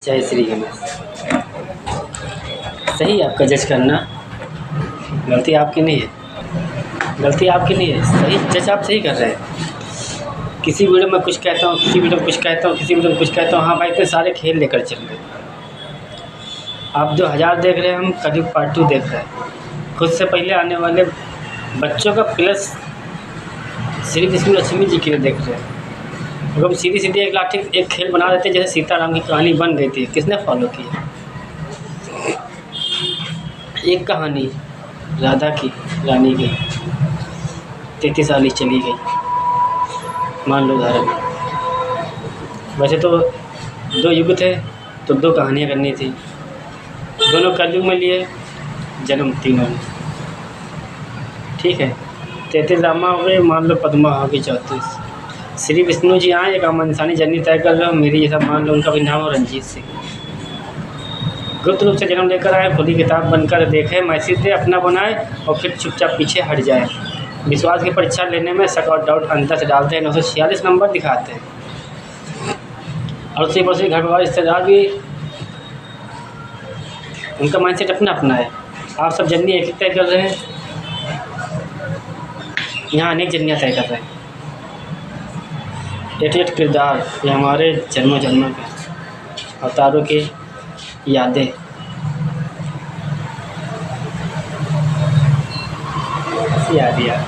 जय श्री गणेश। सही आपका जज करना, गलती आपकी नहीं है, गलती आपकी नहीं है, सही जज आप सही कर रहे हैं। किसी वीडियो में कुछ कहता हूँ, किसी वीडियो में कुछ कहता हूँ, किसी वीडियो में कुछ कहता हूँ। हाँ भाई, इतने सारे खेल लेकर चल रहे। आप जो 1000 देख रहे हैं, हम करीब पार्ट 2 देख रहे हैं। खुद से पहले आने वाले बच्चों का प्लस श्री विष्णु लक्ष्मी जी के लिए देख रहे हैं। अगर हम सीधी सीधी एक लाठी एक खेल बना देते जैसे सीताराम की कहानी बन गई थी, किसने फॉलो किया? एक कहानी राधा की, रानी की 33 साल चली गई, मान लो उदाहरण। वैसे तो 2 युग थे तो 2 कहानियाँ करनी थी, दोनों कलयुग में लिए जन्म तीनों में, ठीक है। 33 रामा हो गए, मान लो पद्मा हो गई 34। श्री विष्णु जी आए, एक आम इंसानी जर्नी तय कर रहे हो, मेरी जैसा मान लो। उनका भी नाम है रंजीत सिंह। गुप्त रूप से जन्म लेकर आए, खुली किताब बनकर देखे, मैसेज दे अपना बनाए और फिर चुपचाप पीछे हट जाए। विश्वास की परीक्षा लेने में शक और डाउट अंदर से डालते हैं। 946 नंबर दिखाते हैं और उसी पर से घर परिवार रिश्तेदार भी, उनका माइंडसेट अपना अपना है। आप सब जर्नी एक ही तय कर रहे हैं, यहाँ अनेक जर्नियाँ तय कर रहे हैं। 88 किरदार, ये हमारे जन्मों जन्मों के अवतारों की यादें। याद यार,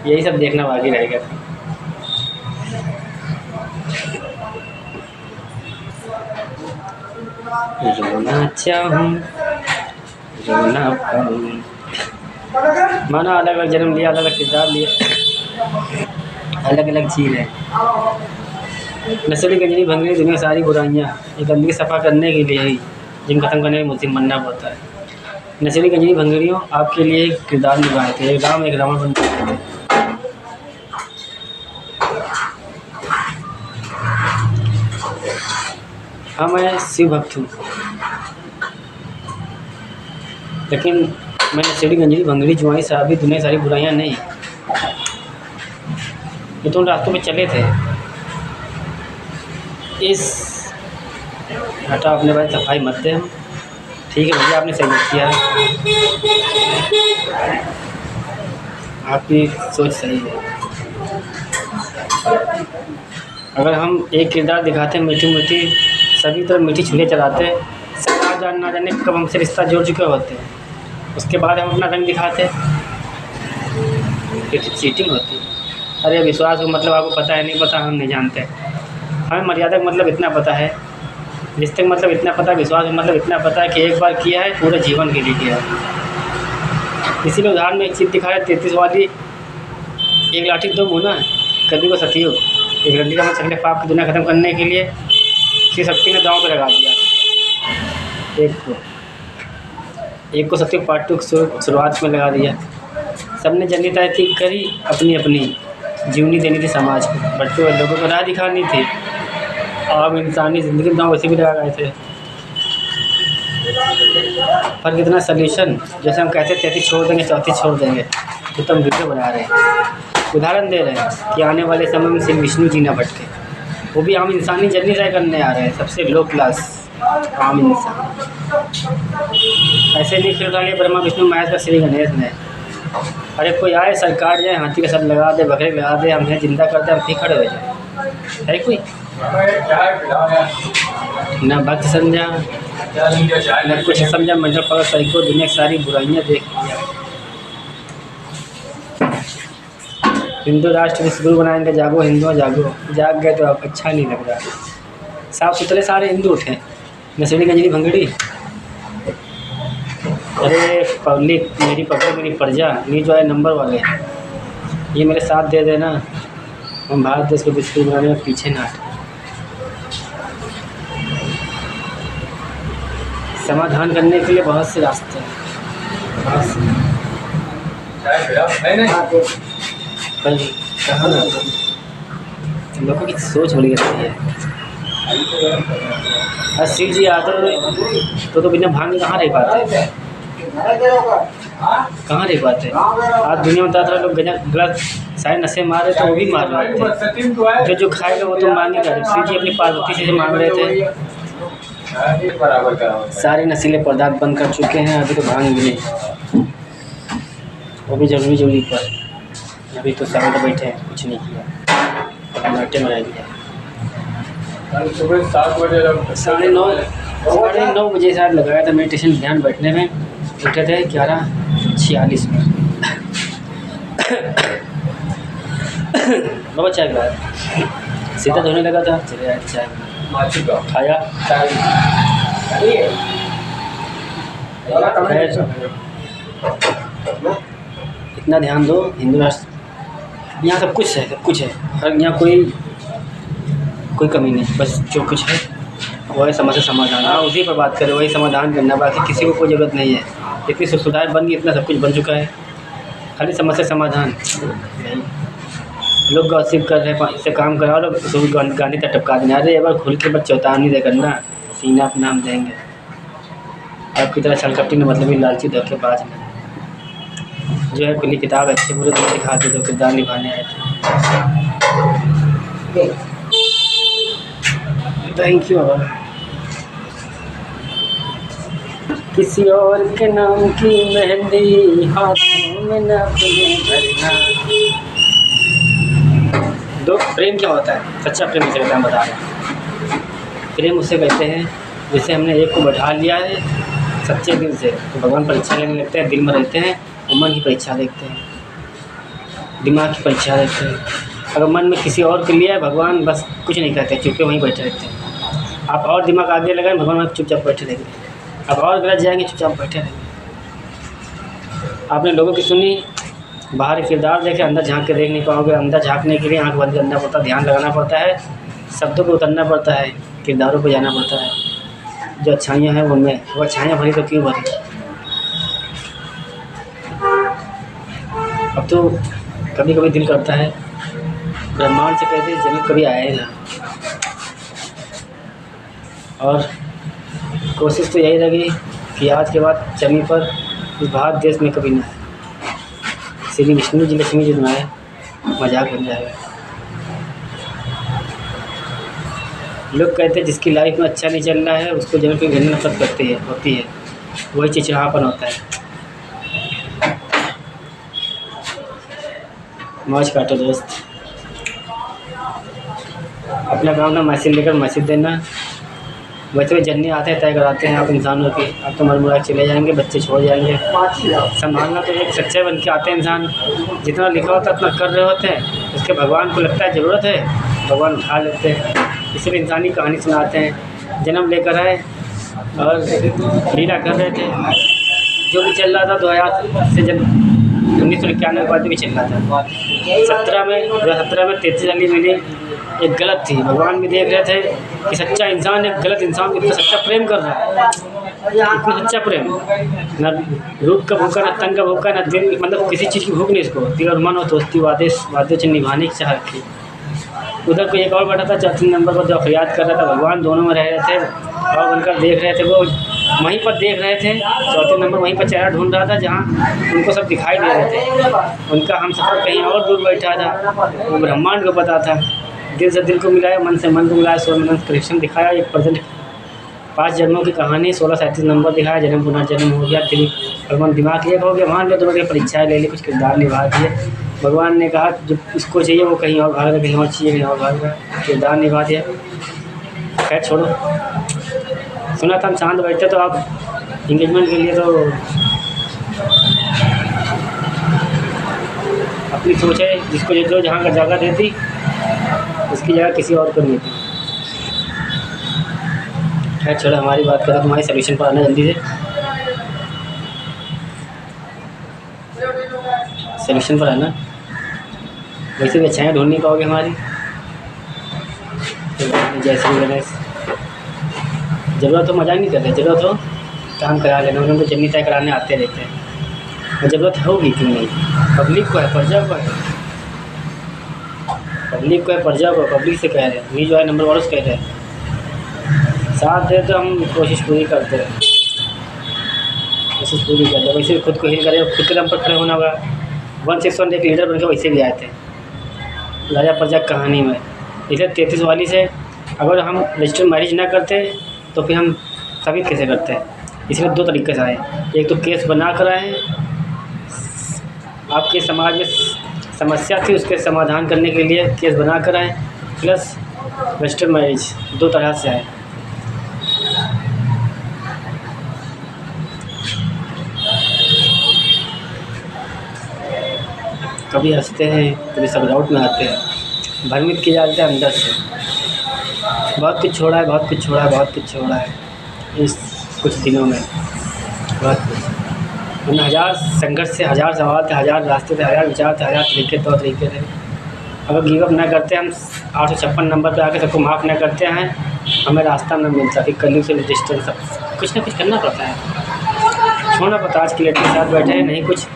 यही सब देखना बाकी रहेगा। रोना चाहूं, रोना पाऊं, माना अलग अलग जन्म लिया, अलग अलग किरदार लिए, अलग अलग चीज़ है। नस्ली गंजनी भंगनी दुनिया सारी बुराइयाँ, ये गंदगी सफ़ा करने के लिए ही, जिन खत्म करने में मुझे मरना पड़ता है। नस्ली गंजनी भंगड़ियों आपके लिए एक किरदार निभाए थे, एक राम एक रावण बन चुके थे। हाँ, मैं शिव भक्त हूँ, लेकिन मैंने नस्ली गंजनी भंगड़ी जुआई साहबी दुनिया सारी बुराइयाँ नहीं, ये तो उन रास्तों पे चले थे। इस हटा अपने भाई सफाई मत दे हम, ठीक है भैया, आपने सही किया, आपकी सोच सही है। अगर हम एक किरदार दिखाते मीठी मीठी, सभी तरफ मीठी छुले चलाते, सब ना जाने कब हमसे रिश्ता जोड़ चुके होते हैं, उसके बाद हम अपना रंग दिखाते, ये तो चीटिंग होती है। अरे विश्वास का मतलब आपको पता है, नहीं पता हम नहीं जानते। हमें मर्यादा का मतलब इतना पता है, रिश्ते का मतलब इतना पता है, विश्वास का मतलब इतना पता है कि एक बार किया है पूरे जीवन के लिए किया है। इसी में उदाहरण में एक चीज़ दिखाया, 33 वाली, एक लाठी 2 मुँह ना, कभी को सतयुग, एक रंडी का चकले पाप की दुनिया ख़त्म करने के लिए श्री शक्ति ने दांव पे लगा दिया। एक को सतयुग पार्ट 2 शुरुआत में लगा दिया। सबने जर्नी तय थी करी, अपनी अपनी जीवनी देनी थी समाज को, बट लोगों को राह दिखानी थी। आम इंसानी ज़िंदगी में वैसे भी लगा गए थे। पर कितना सल्यूशन, जैसे हम कहते 33 छोड़ देंगे, 34 छोड़ देंगे, तो हम वीडियो बना रहे हैं, उदाहरण दे रहे हैं कि आने वाले समय में श्री विष्णु जी ना भटके, वो भी आम इंसानी जर्नी तय करने आ रहे हैं, सबसे लो क्लास आम इंसान। ऐसे नहीं फिर डाले ब्रह्मा विष्णु महेश का श्री गणेश ने। अरे कोई आए सरकार जाए, हाथी का सर लगा दे, बकरे लगा दे, हमें जिंदा कर दे, हम फिर खड़े हो जाए, है कोई? ना भक्त समझा, न कुछ समझा, मंडल पकड़ सही को, दुनिया की सारी बुराइयाँ देख लिया। हिंदू राष्ट्र विश्वगुरु बनाएंगे, जागो हिंदुओं जागो, जाग गए तो अब अच्छा नहीं लग रहा। साफ सुथरे सारे हिंदू उठे, नस्ली गंजनी भंगड़ी। अरे पब्लिक, मेरी पब्लिक मेरी प्रजा, नहीं जो है नंबर वाले, ये मेरे साथ दे देना, हम भारत देश को विश्वगुरु बनाने में पीछे ना हटें। समाधान करने के लिए बहुत से रास्ते हैं, कहाँ ना लोगों की सोच बड़ी रहती है। शिव जी आते तो बिना भांग कहाँ रह पाते। कहाँ रह पाते। आज दुनिया में तरह लोग गलत सारे नशे मार रहे तो वो भी मार रहे थे, जो खाएगा वो तो मार नहीं रहे। श्री जी अपनी पार्वती से मांग रहे थे। सारे नशीले पदार्थ बंद कर चुके हैं, अभी तो भांग भी नहीं, वो भी जरूरी पर। अभी तो शांत बैठे हैं, कुछ नहीं किया, नाट्य में रह गया। सुबह 7 बजे 9:30 बजे शायद लगाया था मेडिटेशन ध्यान बैठने में। उठे थे 11:46 में। बाबा चाय का सीधा धोने लगा था, चले आए चाय खाया। इतना ध्यान दो, हिंदू राष्ट्र यहाँ सब कुछ है, हर यहाँ कोई कमी नहीं, बस जो कुछ है वो है समस्या समाधान। हाँ, उसी पर बात करें, वही समाधान करना, बाकी किसी को कोई ज़रूरत नहीं है। इतनी सुविधाएँ बन गई, इतना सब कुछ बन चुका है, खाली समस्या समाधान नहीं। लोग गॉसिप कर रहे हैं, इससे काम कराओ, लोग गांधी तक टपका देना। अरे एक बार खुल के बस चौतावनी दे करना, सीना अपना नाम देंगे। आपकी तरह छलकपटी ने मतलब लालची धोखेबाज में जो है खुली किताब अच्छे बुरे तो दिखाते तो किरदार निभाने आए थे। थैंक यू बाबा। किसी और के नाम की मेहंदी हाथों में न भरना। दो प्रेम क्या होता है? सच्चा प्रेम इसे कहते हैं, बता रहे हैं। प्रेम उसे कहते हैं जैसे हमने एक को बढ़ा लिया है सच्चे दिल से, तो भगवान परीक्षा लेने लगते हैं, दिल में रहते हैं, और मन की परीक्षा देखते हैं, दिमाग की परीक्षा देखते हैं। अगर मन में किसी और के लिया है, भगवान बस कुछ नहीं कहते, चुपके वहीं बैठे रहते हैं। आप और दिमाग आगे लगाएं, भगवान आप चुपचाप बैठे रहेंगे। आप और गलत जाएंगे, चुपचाप बैठे रहेंगे। आपने लोगों की सुनी, बाहर किरदार देखे, अंदर झांक के देख नहीं पाओगे। अंदर झांकने के लिए आंख बंद करना पड़ता है, ध्यान लगाना पड़ता है, शब्दों को उतरना पड़ता है, किरदारों को जाना पड़ता है। जो अच्छाइयाँ हैं उनमें, वो अच्छाइयाँ भरी तो क्यों भरी। अब तो कभी कभी दिल करता है ब्रह्मांड से कहते जमीन कभी आया ही ना। और कोशिश तो यही रहेगी कि आज के बाद जमीन पर इस भारत देश में कभी ना आए। श्री विष्णु जी लक्ष्मी जी बनाए, मजाक बन जाएगा। लोग कहते हैं जिसकी लाइफ में अच्छा नहीं चल रहा है उसको जमीन पर घिरने नफरत होती है, वही चिड़चिड़ापन होता है। मौज काटो दोस्त, अपना काम ना मैसेज लेकर मैसेज देना। वैसे भी जन्ने आते हैं, तय कराते हैं आप इंसानों की। आप तो मर मुरा चले जाएंगे, बच्चे छोड़ जाएंगे, संभालना तो एक सच्चे बन के आते हैं इंसान। जितना लिखा होता है उतना कर रहे होते हैं, उसके भगवान को लगता है ज़रूरत है, भगवान उठा लेते हैं। इसलिए इंसानी कहानी सुनाते हैं। जन्म लेकर आए और लीला कर रहे थे, जो भी चल रहा था 2000 से 1991 के बाद भी चल रहा था। 2017 में 33 अली मिली, एक गलत थी। भगवान भी देख रहे थे कि सच्चा इंसान एक गलत इंसान इतना सच्चा प्रेम कर रहा है, इतना सच्चा प्रेम, न रूप का भूखा, न तन का भूखा, न दिल, मतलब किसी चीज़ की भूख नहीं इसको। दिल और मन और दोस्ती वादे निभाने की चाह रखी। उधर कोई एक और बैठा था 4 नंबर पर, जो फरियाद कर रहा था। भगवान दोनों में रह रहे थे और बनकर देख रहे थे, वो वहीं पर देख रहे थे। 4 नंबर वहीं पर चेहरा ढूंढ रहा था जहाँ उनको सब दिखाई दे रहे थे। उनका हम सफ़र कहीं और दूर बैठा था, वो ब्रह्मांड को पता था। दिल से दिल को मिलाया, मन से मन को मिलाया, 16 नंबर करेक्शन दिखाया। एक प्रेजेंट 5 जन्मों की कहानी, 1637 नंबर दिखाया। जन्म पुनर्जन्म हो गया, दिल भगवान दिमाग एक हो गया। मान लो तुम्हारी परीक्षाएँ ले ली, कुछ किरदार निभा दिए। भगवान ने कहा जो इसको चाहिए वो कहीं और भाग रहा, कहीं और चाहिए कहीं और भाग रहा, किरदार निभा दिया। खैर छोड़ो, सुना था हम शांत बैठे तो आप इंगेजमेंट के लिए तो अपनी सोच है, जिसको जो जहाँ का जगह देती उसकी जगह किसी और को नहीं थी। खैर छोड़ो, हमारी बात करें, तुम्हारी सोल्यूशन पर आना जल्दी से। सोल्यूशन पर आना, वैसे भी अच्छाइयाँ ढूंढ नहीं पाओगे हमारी। जैसे भी गणेश, ज़रूरत हो मजाक नहीं करते, ज़रूरत हो काम करा लेना। उन्होंने तो जन्नी तय कराने आते रहते हैं, और ज़रूरत होगी क्यों नहीं। पब्लिक को है, प्रजा को है, पब्लिक को है, प्रजा को। पब्लिक से कह रहे हैं, जो है नंबर वालों से कह रहे हैं। साथ दे तो हम कोशिश पूरी करते हैं। वैसे पूरी करते वैसे खुद को हील करे, खुद के दम पर खड़े होना होगा। 161 एक लीडर बन के वैसे भी आए थे राजा प्रजा कहानी में। इसे 33 वाली से अगर हम रजिस्टर मैरिज ना करते तो फिर हम साबित कैसे करते हैं। इसलिए 2 तरीके से आए, एक तो केस बना कर आए, आपके समाज में समस्या थी उसके समाधान करने के लिए केस बना कर आए, प्लस रजिस्टर मैरिज, 2 तरह से आए। कभी हंसते हैं, कभी सब डाउट में आते हैं, भ्रमित किए जाते हैं अंदर से। बहुत कुछ छोड़ा है, बहुत कुछ छोड़ा है, बहुत कुछ छोड़ा है इस कुछ दिनों में, बहुत कुछ। हमने 1000 संघर्ष से, 1000 सवाल थे, 1000 रास्ते थे, 1000 विचार थे, 1000 तरीके तौर तरीके थे। अगर गिव अप ना करते, हम 856 नंबर पे आके सबको माफ़ ना करते हैं, हमें रास्ता न मिलता। फिर कलयुग से डिस्टेंस सब कुछ ना कुछ करना पड़ता है, छोड़ना पड़ता है। आज के लेटर के साथ बैठे हैं, नहीं कुछ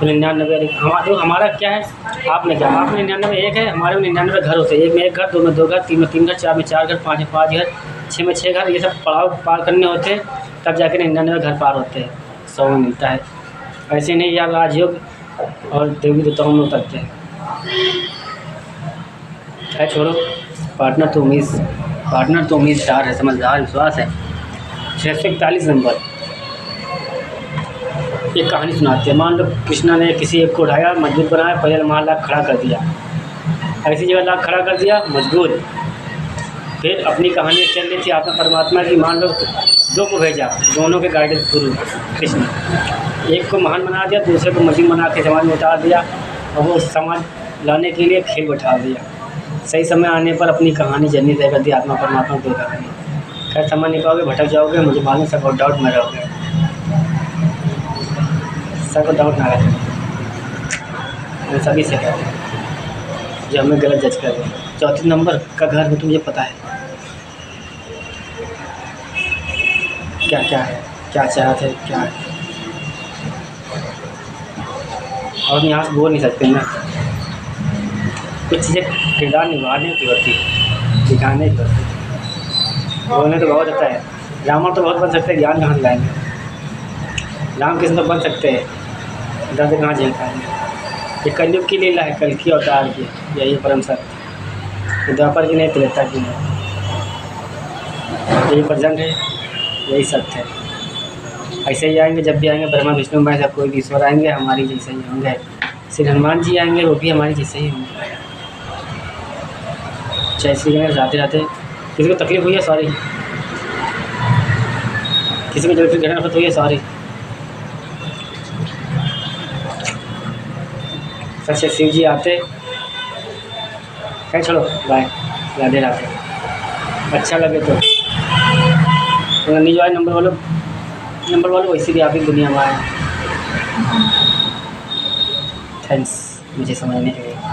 तो 99 हमारा क्या है, आपने क्या, आपने 99 एक है, हमारे में 99 घर होते हैं। 1 में 1 घर, 2 में 2 घर, 3 में 3 घर, 4 में 4 घर, 5 में 5 घर, 6 में 6 घर। ये सब पड़ाव पार करने होते हैं, तब जाके 99 घर पार होते हैं, 100 में मिलता है। ऐसे नहीं या राजयोग और देवी देवताओं में उतरते हैं। क्या छोड़ो, पार्टनर तो उम्मीददार है, समझदार, विश्वास है। 641 नंबर एक कहानी सुनाते हैं। मान लो कृष्णा ने किसी एक को उठाया, मजबूत बनाया, पैदल वहाँ लाख खड़ा कर दिया, ऐसी जगह लाख खड़ा कर दिया मजबूत। फिर अपनी कहानी चल रही थी आत्मा परमात्मा की। मान लो 2 को भेजा, दोनों के गाइडेंस गुरु कृष्ण, एक को महान बना दिया, दूसरे को मजीद बना के समाज में उतार दिया, और वो समाज लाने के लिए खेल बैठा दिया। सही समय आने पर अपनी कहानी जर्नी तय कर दी आत्मा परमात्मा को कहानी। खैर समझ नहीं पाओगे, भटक जाओगे, मुझे मालूम, सब डाउट में रहोगे, सबको डाउट ना रहे। मैं सभी से कहता हूँ जो हमें गलत जज कर रहे हैं। 34 नंबर का घर में तो मुझे पता है क्या क्या है, क्या चाहते हैं, क्या है, और यहाँ से बोल नहीं सकते ना। कुछ चीज़ें किरदार निभाने की होती है, दिखाने की होती है। बोलने तो बहुत होता है, रावण तो बहुत बन सकते हैं, ज्ञान कहाँ से लाएंगे। राम कृष्ण तो बन सकते हैं, दर्द कहाँ झेल पाएंगे। ये कलयुग की लीला है, कल की अवतार की, यही परम सत्य। द्वापर की नहीं, त्रेता की नहीं, यही प्रजंड है, यही सत्य है। ऐसे ही आएंगे, जब भी आएंगे ब्रह्मा विष्णु महेश, सब कोई भी ईश्वर आएंगे, हमारी जैसे ही होंगे। श्री हनुमान जी आएंगे, वो भी हमारी जैसे ही होंगे। जय श्री गणेश। राधे राधे। किसी को तकलीफ हुई है, सॉरी। किसी को जल्दी घटना हुई है, सॉरी। सच्चे शिव जी आते। क्या छोड़ो, बाय, राधे राधे। अच्छा लगे तो निजवाई नंबर वालों वैसे भी आप ही दुनिया में आए। थैंक्स मुझे समझने के लिए।